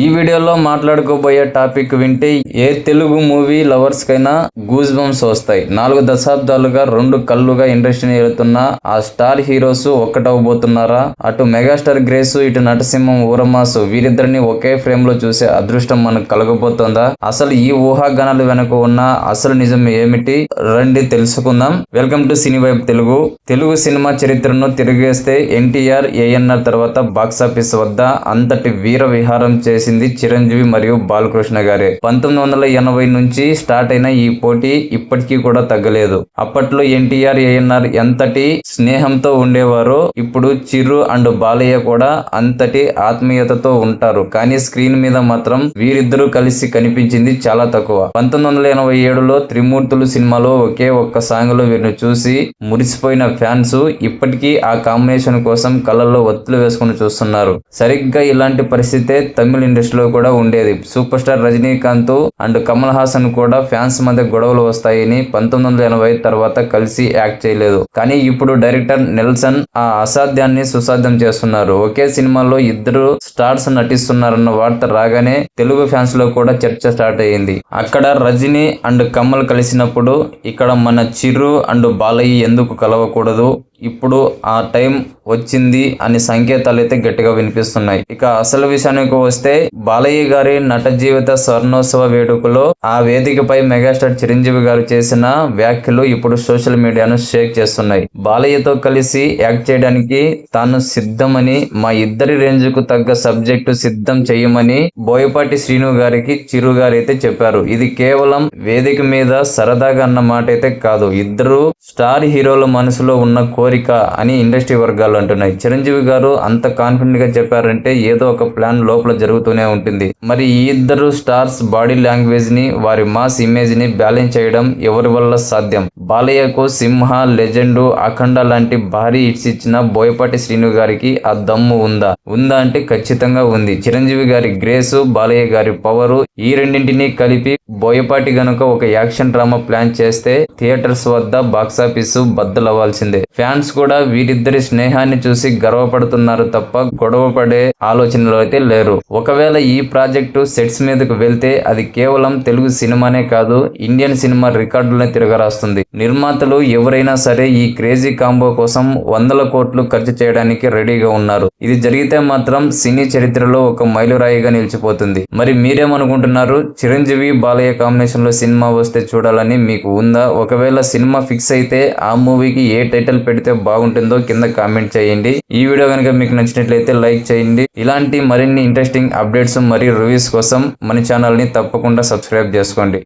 ఈ వీడియోలో మాట్లాడుకోబోయే టాపిక్ వింటే ఏ తెలుగు మూవీ లవర్స్ కైనా గూస్ బంప్స్ వస్తాయి. 4 దశాబ్దాలుగా 2 కళ్ళుగా ఇండస్ట్రీని ఏలుతున్న ఆ స్టార్ హీరోస్ ఒక్కటవబోతున్నారా? అటు మెగాస్టార్ గ్రేసు, ఇటు నటసింహం ఊరమాసు వీరిద్దరిని ఒకే ఫ్రేమ్ లో చూసే అదృష్టం మనకు కలగబోతోందా? అసలు ఈ ఊహాగానాలు వెనక ఉన్న అసలు నిజం ఏమిటి? రండి తెలుసుకుందాం. Welcome to cine vibe Telugu. Telugu cinema చరిత్రను తిరిగేస్తే ఎన్టీఆర్, ఏఎన్ఆర్ తర్వాత బాక్సాఫీస్ వద్ద అంతటి వీర విహారం చేసింది చిరంజీవి మరియు బాలకృష్ణ గారే. 1980 నుంచి స్టార్ట్ అయిన ఈ పోటీ ఇప్పటికీ కూడా తగ్గలేదు. అప్పట్లో ఎన్టీఆర్, ఏఎన్ఆర్ ఎంతటి స్నేహంతో ఉండేవారో ఇప్పుడు చిరు అండ్ బాలయ్య కూడా అంతటి ఆత్మీయతతో ఉంటారు. కానీ స్క్రీన్ మీద మాత్రం వీరిద్దరూ కలిసి కనిపించింది చాలా తక్కువ. 1987లో త్రిమూర్తులు సినిమాలో ఒకే ఒక్క సాంగ్ లో వీరిని చూసి మురిసిపోయిన ఫ్యాన్స్ ఇప్పటికీ ఆ కాంబినేషన్ కోసం కళ్ళల్లో ఒత్తులు వేసుకుని చూస్తున్నారు. సరిగ్గా ఇలాంటి పరిస్థితే తమిళ ఇండస్ట్రీలో కూడా ఉండేది. Super star Rajinikanth and Kamal Haasan కూడా ఫ్యాన్స్ మధ్య గొడవలు వస్తాయని 1980 తర్వాత కలిసి యాక్ట్ చేయలేదు. కానీ ఇప్పుడు డైరెక్టర్ నెల్సన్ ఆ అసాధ్యాన్ని సుసాధ్యం చేస్తున్నారు. ఒకే సినిమాలో ఇద్దరు స్టార్స్ నటిస్తున్నారన్న వార్త రాగానే తెలుగు ఫ్యాన్స్ లో కూడా చర్చ స్టార్ట్ అయ్యింది. అక్కడ రజనీ అండ్ కమల్ కలిసినప్పుడు ఇక్కడ మన చిరు అండ్ బాలయ్య ఎందుకు కలవకూడదు? ఇప్పుడు ఆ టైం వచ్చింది అని సంకేతాలు అయితే గట్టిగా వినిపిస్తున్నాయి. ఇక అసలు విషయానికి వస్తే బాలయ్య గారి నట జీవిత స్వర్ణోత్సవ వేడుకలో ఆ వేదికపై మెగాస్టార్ చిరంజీవి గారు చేసిన వ్యాఖ్యలు ఇప్పుడు సోషల్ మీడియాను షేక్ చేస్తున్నాయి. బాలయ్యతో కలిసి యాక్ట్ చేయడానికి తాను సిద్ధమని, మా ఇద్దరి రేంజ్ కు తగ్గ సబ్జెక్టు సిద్ధం చేయమని బోయపాటి శ్రీను గారికి చిరు గారు అయితే చెప్పారు. ఇది కేవలం వేదిక మీద సరదాగా అన్న మాట అయితే కాదు, ఇద్దరు స్టార్ హీరోల మనసులో ఉన్న కోరిక అని ఇండస్ట్రీ వర్గాలు అంటున్నాయి. చిరంజీవి గారు అంత కాన్ఫిడెంట్ గా చెప్పారంటే ఏదో ఒక ప్లాన్ లోపల జరుగుతూనే ఉంటుంది. మరి ఈ ఇద్దరు స్టార్స్ బాడీ లాంగ్వేజ్ ని, వారి మాస్ ఇమేజ్ ని బ్యాలెన్స్ చేయడం ఎవరి వల్ల సాధ్యం? బాలయ్యకు సింహ, లెజెండ్, అఖండ లాంటి భారీ హిట్స్ ఇచ్చిన బోయపాటి శ్రీను గారికి ఆ దమ్ము ఉందా? ఉందా అంటే ఖచ్చితంగా ఉంది. చిరంజీవి గారి గ్రేసు, బాలయ్య గారి పవరు, ఈ రెండింటినీ కలిపి బోయపాటి గనుక ఒక యాక్షన్ డ్రామా ప్లాన్ చేస్తే థియేటర్స్ వద్ద బాక్సాఫీస్ బద్దలవ్వాల్సిందే. ఫ్యాన్స్ కూడా వీరిద్దరి స్నేహాన్ని చూసి గర్వపడుతున్నారు తప్ప గొడవ పడే ఆలోచనలో అయితే లేరు. ఒకవేళ ఈ ప్రాజెక్టు సెట్స్ మీదకు వెళ్తే అది కేవలం తెలుగు సినిమానే కాదు, ఇండియన్ సినిమా రికార్డులను తిరగరాస్తుంది. నిర్మాతలు ఎవరైనా సరే ఈ క్రేజీ కాంబో కోసం 100 కోట్లు ఖర్చు చేయడానికి రెడీగా ఉన్నారు. ఇది జరిగితే మాత్రం సినీ చరిత్రలో ఒక మైలురాయిగా నిలిచిపోతుంది. మరి మీరేమనుకుంటున్నారు? చిరంజీవి బాలయ్య కాంబినేషన్ లో సినిమా వస్తే చూడాలని మీకు ఉందా? ఒకవేళ సినిమా ఫిక్స్ అయితే ఆ మూవీకి ఏ టైటిల్ పెడితే బాగుంటుందో కింద కామెంట్ చేయండి. ఈ వీడియో కనుక మీకు నచ్చినట్లయితే లైక్ చేయండి. ఇలాంటి మరిన్ని ఇంట్రెస్టింగ్ అప్డేట్స్ మరియు రివ్యూస్ కోసం మన ఛానల్ ని తప్పకుండా సబ్స్క్రైబ్ చేసుకోండి.